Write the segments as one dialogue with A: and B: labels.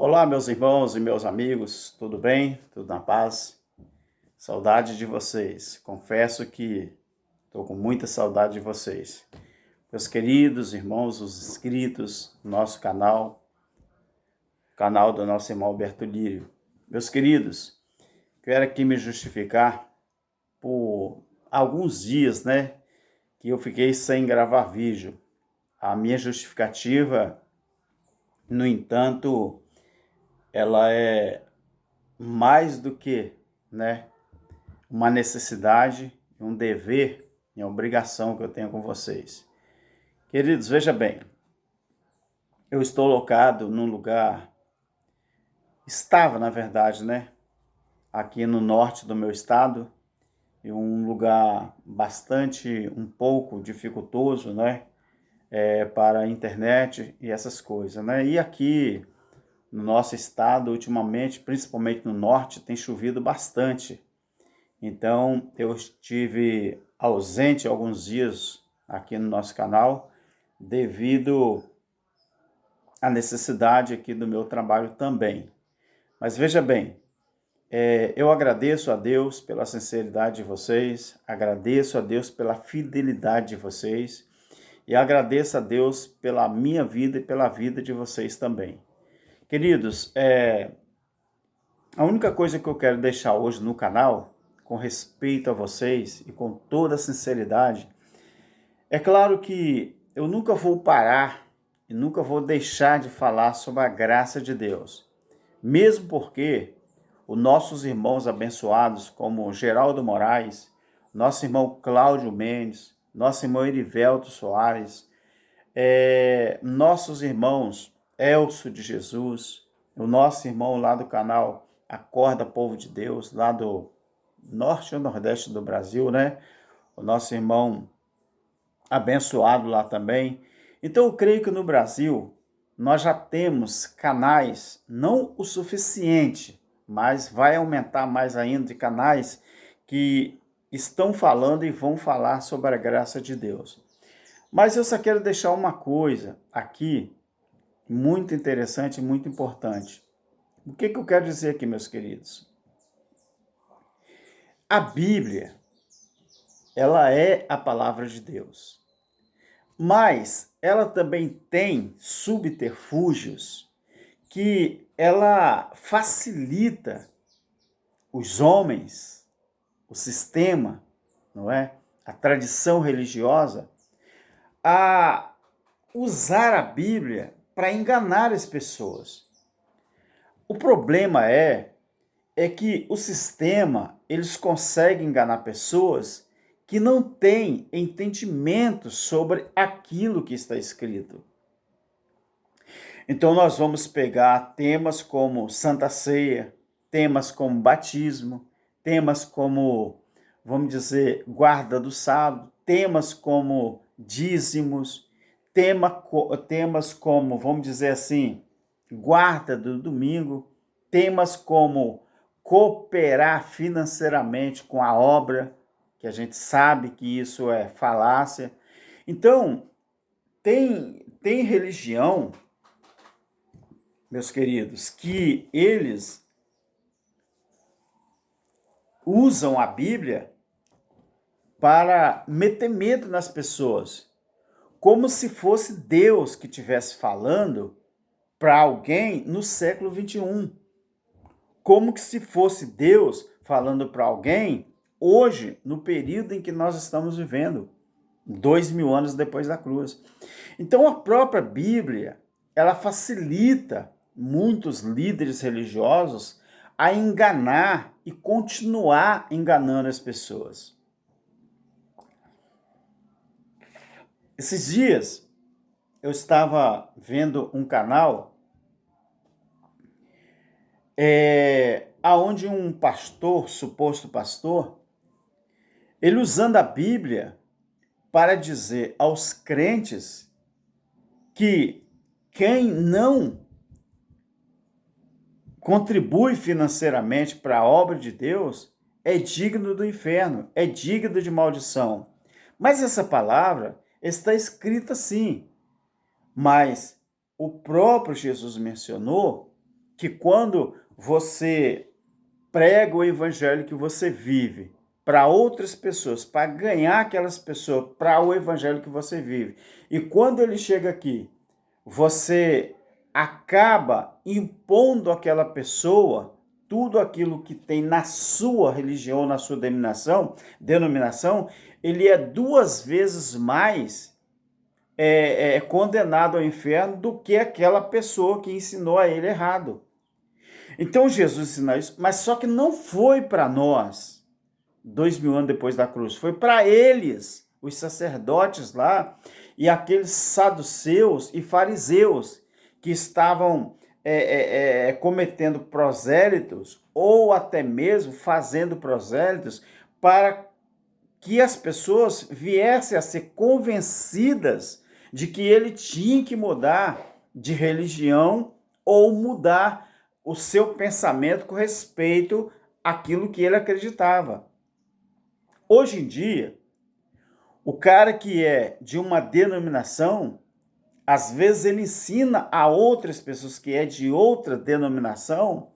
A: Olá, meus irmãos e meus amigos, tudo bem? Tudo na paz? Saudade de vocês. Confesso que estou com muita saudade de vocês. Meus queridos irmãos, os inscritos no nosso canal do nosso irmão Alberto Lírio. Meus queridos, quero aqui me justificar por alguns dias, que eu fiquei sem gravar vídeo. A minha justificativa, no entanto, ela é mais do que, uma necessidade, um dever e uma obrigação que eu tenho com vocês. Queridos, veja bem, eu estou locado num lugar, estava na verdade, aqui no norte do meu estado, em um lugar um pouco dificultoso, para a internet e essas coisas, E aqui no nosso estado, ultimamente, principalmente no norte, tem chovido bastante. Então, eu estive ausente alguns dias aqui no nosso canal, devido à necessidade aqui do meu trabalho também. Mas veja bem, eu agradeço a Deus pela sinceridade de vocês, agradeço a Deus pela fidelidade de vocês e agradeço a Deus pela minha vida e pela vida de vocês também. Queridos, a única coisa que eu quero deixar hoje no canal, com respeito a vocês e com toda a sinceridade, é claro que eu nunca vou parar e nunca vou deixar de falar sobre a graça de Deus. Mesmo porque os nossos irmãos abençoados, como Geraldo Moraes, nosso irmão Cláudio Mendes, nosso irmão Erivelto Soares, nossos irmãos Elcio de Jesus, o nosso irmão lá do canal Acorda Povo de Deus, lá do norte ou nordeste do Brasil, O nosso irmão abençoado lá também. Então eu creio que no Brasil nós já temos canais, não o suficiente, mas vai aumentar mais ainda de canais que estão falando e vão falar sobre a graça de Deus. Mas eu só quero deixar uma coisa aqui, muito interessante e muito importante. O que eu quero dizer aqui, meus queridos? A Bíblia, ela é a palavra de Deus. Mas ela também tem subterfúgios que ela facilita os homens, o sistema, não é? A tradição religiosa, a usar a Bíblia para enganar as pessoas. O problema é que o sistema, eles conseguem enganar pessoas que não têm entendimento sobre aquilo que está escrito. Então nós vamos pegar temas como Santa Ceia, temas como batismo, temas como, vamos dizer, guarda do sábado, temas como dízimos, temas como, vamos dizer assim, guarda do domingo, temas como cooperar financeiramente com a obra, que a gente sabe que isso é falácia. Então, tem religião, meus queridos, que eles usam a Bíblia para meter medo nas pessoas, como se fosse Deus que estivesse falando para alguém no século 21. Como que se fosse Deus falando para alguém hoje, no período em que nós estamos vivendo, 2000 anos depois da cruz. Então a própria Bíblia, ela facilita muitos líderes religiosos a enganar e continuar enganando as pessoas. Esses dias eu estava vendo um canal aonde um pastor, suposto pastor, ele usando a Bíblia para dizer aos crentes que quem não contribui financeiramente para a obra de Deus é digno do inferno, é digno de maldição. Mas essa palavra está escrita sim, mas o próprio Jesus mencionou que quando você prega o evangelho que você vive para outras pessoas, para ganhar aquelas pessoas para o evangelho que você vive, e quando ele chega aqui, você acaba impondo àquela pessoa tudo aquilo que tem na sua religião, na sua denominação, ele é 2 vezes mais condenado ao inferno do que aquela pessoa que ensinou a ele errado. Então Jesus ensinou isso, mas só que não foi para nós, 2000 anos depois da cruz, foi para eles, os sacerdotes lá, e aqueles saduceus e fariseus que estavam cometendo prosélitos, ou até mesmo fazendo prosélitos, para que as pessoas viessem a ser convencidas de que ele tinha que mudar de religião ou mudar o seu pensamento com respeito àquilo que ele acreditava. Hoje em dia, o cara que é de uma denominação, às vezes ele ensina a outras pessoas que é de outra denominação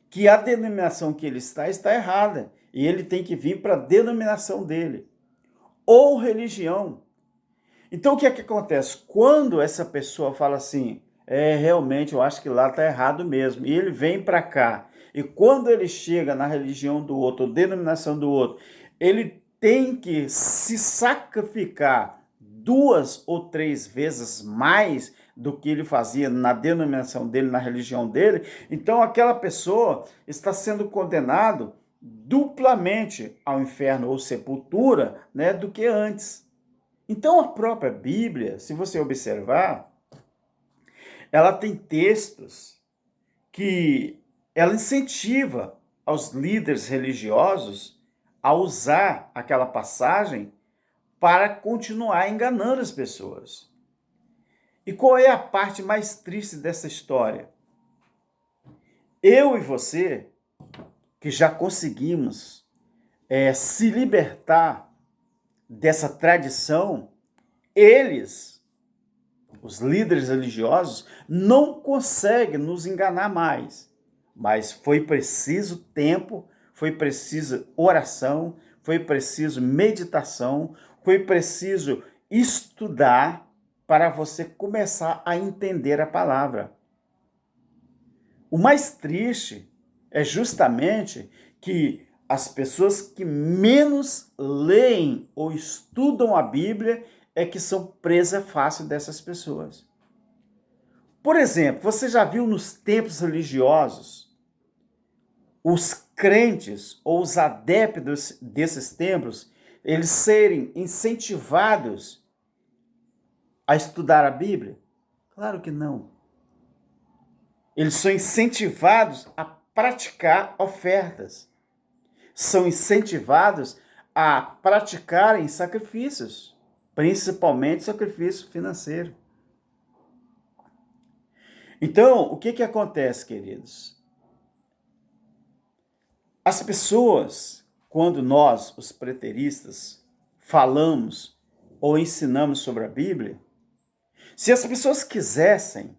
A: que a denominação que ele está errada e ele tem que vir para a denominação dele. Ou religião. Então o que é que acontece? Quando essa pessoa fala assim, realmente eu acho que lá está errado mesmo, e ele vem para cá, e quando ele chega na religião do outro, ou denominação do outro, ele tem que se sacrificar 2 ou 3 vezes mais do que ele fazia na denominação dele, na religião dele, então aquela pessoa está sendo condenado duplamente ao inferno ou sepultura, né, do que antes. Então a própria Bíblia, se você observar, ela tem textos que ela incentiva aos líderes religiosos a usar aquela passagem para continuar enganando as pessoas. E qual é a parte mais triste dessa história? Eu e você, que já conseguimos se libertar dessa tradição, eles, os líderes religiosos, não conseguem nos enganar mais. Mas foi preciso tempo, foi preciso oração, foi preciso meditação, foi preciso estudar para você começar a entender a palavra. O mais triste é justamente que as pessoas que menos leem ou estudam a Bíblia é que são presa fácil dessas pessoas. Por exemplo, você já viu nos templos religiosos os crentes ou os adeptos desses templos, eles serem incentivados a estudar a Bíblia? Claro que não. Eles são incentivados a praticar ofertas. São incentivados a praticarem sacrifícios, principalmente sacrifício financeiro. Então, o que acontece, queridos? As pessoas, quando nós, os preteristas, falamos ou ensinamos sobre a Bíblia, se as pessoas quisessem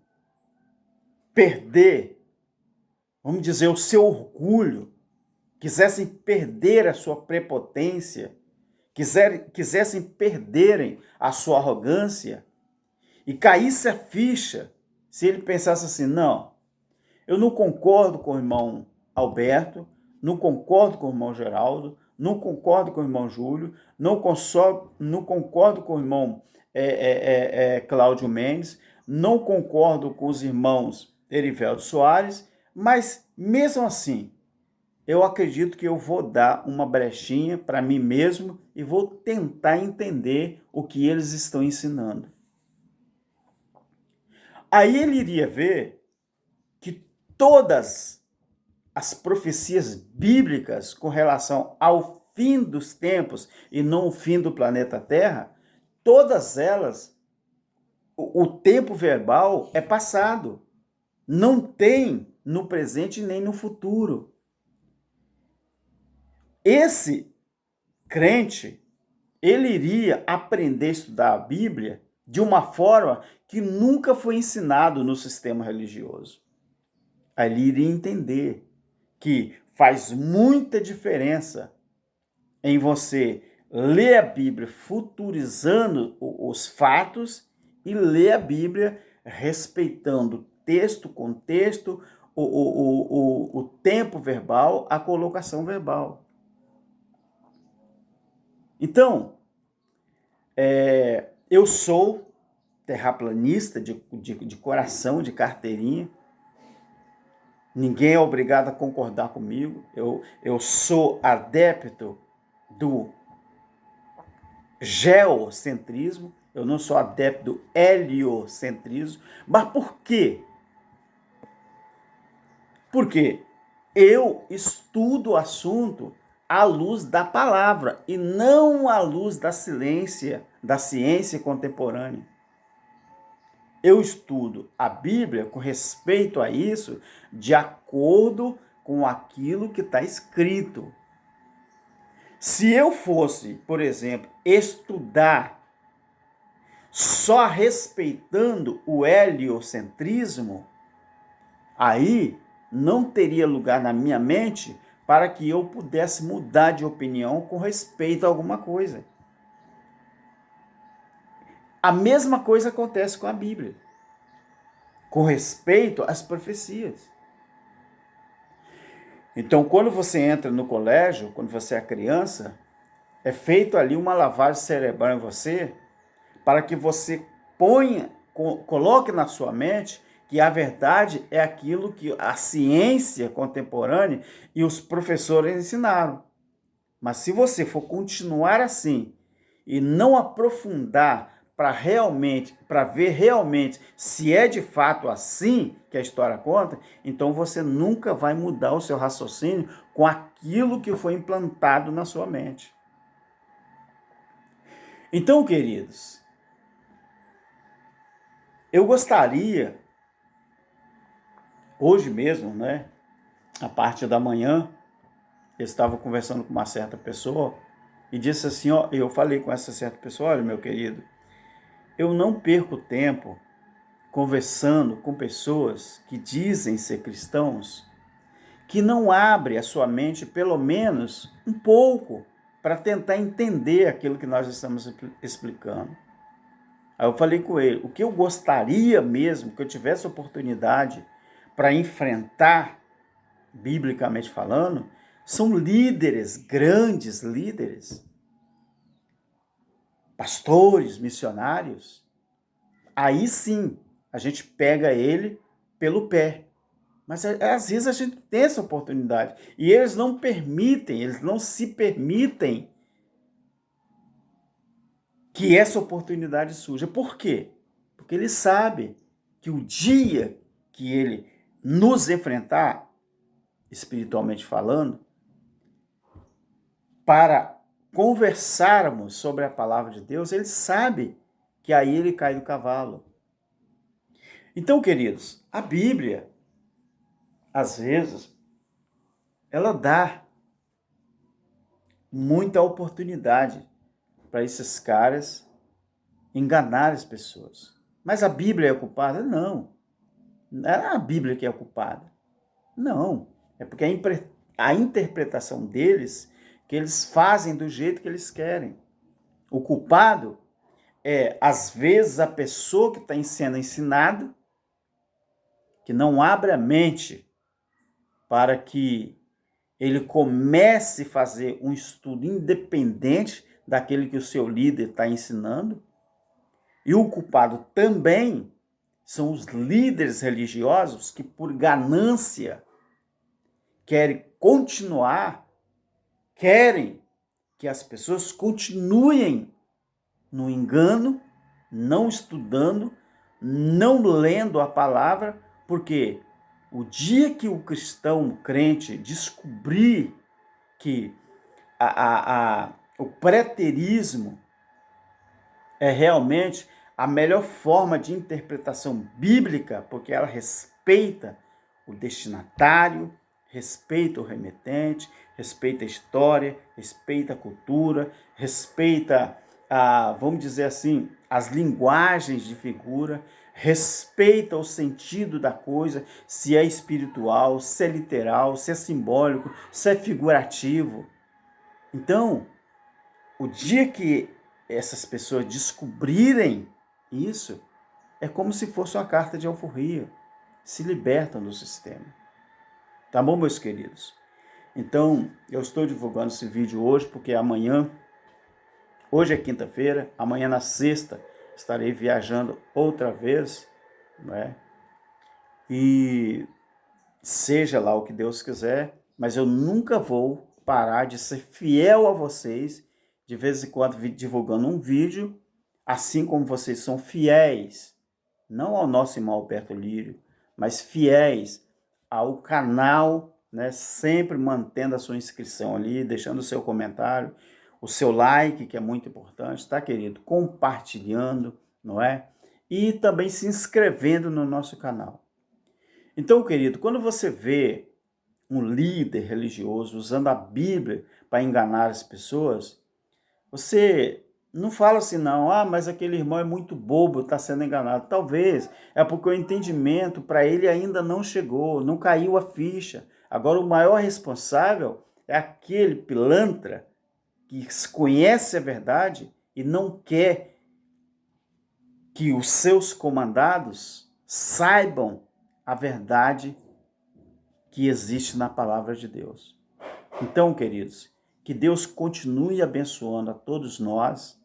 A: perder, vamos dizer, o seu orgulho, quisessem perder a sua prepotência, quisessem perderem a sua arrogância e caísse a ficha, se ele pensasse assim, não, eu não concordo com o irmão Alberto, não concordo com o irmão Geraldo, não concordo com o irmão Júlio, não concordo com o irmão Cláudio Mendes, não concordo com os irmãos Erivelto Soares, mas mesmo assim, eu acredito que eu vou dar uma brechinha para mim mesmo e vou tentar entender o que eles estão ensinando. Aí ele iria ver que todas as profecias bíblicas com relação ao fim dos tempos e não o fim do planeta Terra, todas elas, o tempo verbal é passado. Não tem no presente nem no futuro. Esse crente, ele iria aprender a estudar a Bíblia de uma forma que nunca foi ensinado no sistema religioso. Aí ele iria entender que faz muita diferença em você ler a Bíblia futurizando os fatos e ler a Bíblia respeitando texto, contexto, o tempo verbal, a colocação verbal. Então, eu sou terraplanista de coração, de carteirinha. Ninguém é obrigado a concordar comigo. Eu sou adepto do geocentrismo, eu não sou adepto do heliocentrismo. Mas por quê? Porque eu estudo o assunto à luz da palavra e não à luz da ciência contemporânea. Eu estudo a Bíblia com respeito a isso, de acordo com aquilo que está escrito. Se eu fosse, por exemplo, estudar só respeitando o heliocentrismo, aí não teria lugar na minha mente para que eu pudesse mudar de opinião com respeito a alguma coisa. A mesma coisa acontece com a Bíblia, com respeito às profecias. Então, quando você entra no colégio, quando você é criança, é feito ali uma lavagem cerebral em você para que você coloque na sua mente que a verdade é aquilo que a ciência contemporânea e os professores ensinaram. Mas se você for continuar assim e não aprofundar para ver realmente se é de fato assim que a história conta, então você nunca vai mudar o seu raciocínio com aquilo que foi implantado na sua mente. Então, queridos, eu gostaria, hoje mesmo, a parte da manhã, eu estava conversando com uma certa pessoa e disse assim, eu falei com essa certa pessoa, olha, meu querido, eu não perco tempo conversando com pessoas que dizem ser cristãos, que não abrem a sua mente pelo menos um pouco para tentar entender aquilo que nós estamos explicando. Aí eu falei com ele, o que eu gostaria mesmo que eu tivesse oportunidade para enfrentar, biblicamente falando, são líderes, grandes líderes, pastores, missionários. Aí sim, a gente pega ele pelo pé. Mas às vezes a gente tem essa oportunidade. E eles não permitem, eles não se permitem que essa oportunidade surja. Por quê? Porque ele sabe que o dia que ele nos enfrentar, espiritualmente falando, para conversarmos sobre a palavra de Deus, ele sabe que aí ele cai do cavalo. Então, queridos, a Bíblia, às vezes, ela dá muita oportunidade para esses caras enganar as pessoas. Mas a Bíblia é culpada? Não. Não é a Bíblia que é culpada. Não. É porque a interpretação deles, que eles fazem do jeito que eles querem. O culpado é, às vezes, a pessoa que está sendo ensinada, que não abre a mente para que ele comece a fazer um estudo independente daquele que o seu líder está ensinando. E o culpado também são os líderes religiosos que, por ganância, querem que as pessoas continuem no engano, não estudando, não lendo a palavra, porque o dia que o cristão, o crente, descobrir que o preterismo é realmente a melhor forma de interpretação bíblica, porque ela respeita o destinatário, respeita o remetente, respeita a história, respeita a cultura, respeita, vamos dizer assim, as linguagens de figura, respeita o sentido da coisa, se é espiritual, se é literal, se é simbólico, se é figurativo. Então, o dia que essas pessoas descobrirem isso, é como se fosse uma carta de alforria. Se libertam do sistema. Tá bom, meus queridos? Então, eu estou divulgando esse vídeo hoje porque amanhã, hoje é quinta-feira, amanhã na sexta, estarei viajando outra vez, né? E seja lá o que Deus quiser, mas eu nunca vou parar de ser fiel a vocês, de vez em quando divulgando um vídeo, assim como vocês são fiéis, não ao nosso irmão Alberto Lírio, mas fiéis ao canal, né? Sempre mantendo a sua inscrição ali, deixando o seu comentário, o seu like, que é muito importante, tá, querido? Compartilhando, não é? E também se inscrevendo no nosso canal. Então, querido, quando você vê um líder religioso usando a Bíblia para enganar as pessoas, você não fala assim, não, mas aquele irmão é muito bobo, está sendo enganado. Talvez é porque o entendimento para ele ainda não chegou, não caiu a ficha. Agora, o maior responsável é aquele pilantra que conhece a verdade e não quer que os seus comandados saibam a verdade que existe na palavra de Deus. Então, queridos, que Deus continue abençoando a todos nós,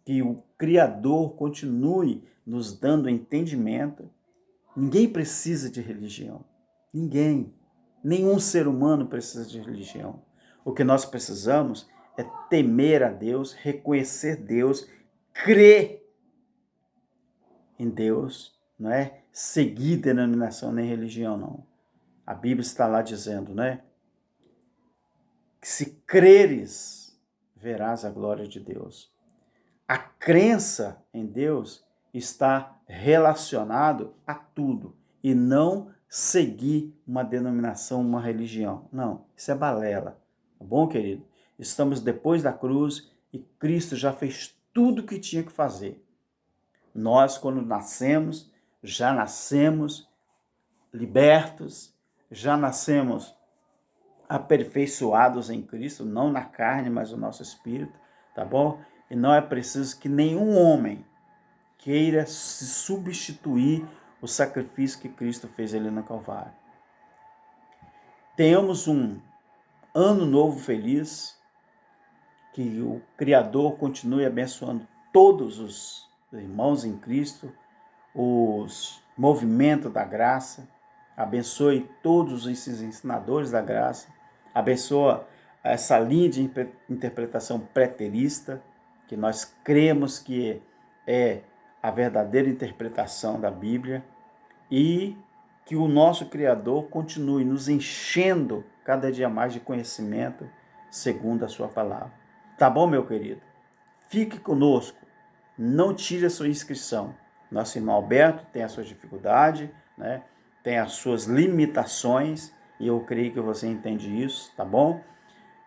A: que o Criador continue nos dando entendimento. Ninguém precisa de religião. Ninguém. Nenhum ser humano precisa de religião. O que nós precisamos é temer a Deus, reconhecer Deus, crer em Deus, não é seguir denominação nem religião, não. A Bíblia está lá dizendo, né? Que se creres, verás a glória de Deus. A crença em Deus está relacionado a tudo e não seguir uma denominação, uma religião. Não, isso é balela. Tá bom, querido? Estamos depois da cruz e Cristo já fez tudo o que tinha que fazer. Nós, quando nascemos, já nascemos libertos, já nascemos aperfeiçoados em Cristo, não na carne, mas no nosso espírito, tá bom? E não é preciso que nenhum homem queira se substituir o sacrifício que Cristo fez ali no Calvário. Tenhamos um ano novo feliz, que o Criador continue abençoando todos os irmãos em Cristo, os movimentos da graça, abençoe todos esses ensinadores da graça, abençoa essa linha de interpretação preterista, que nós cremos que é a verdadeira interpretação da Bíblia, e que o nosso Criador continue nos enchendo cada dia mais de conhecimento segundo a sua palavra. Tá bom, meu querido? Fique conosco, não tire a sua inscrição. Nosso irmão Alberto tem a sua dificuldade, né? Tem as suas limitações, e eu creio que você entende isso, tá bom?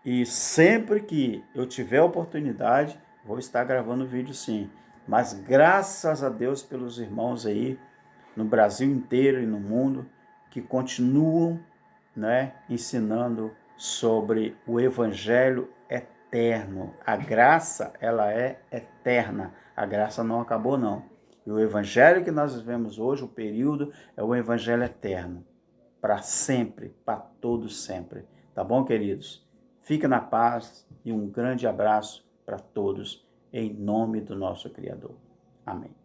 A: E sempre que eu tiver oportunidade, vou estar gravando vídeo sim. Mas graças a Deus pelos irmãos aí, no Brasil inteiro e no mundo, que continuam, né, ensinando sobre o Evangelho eterno. A graça, ela é eterna. A graça não acabou, não. E o Evangelho que nós vivemos hoje, o período, é o Evangelho eterno. Para sempre, para todos sempre. Tá bom, queridos? Fique na paz e um grande abraço para todos, em nome do nosso Criador. Amém.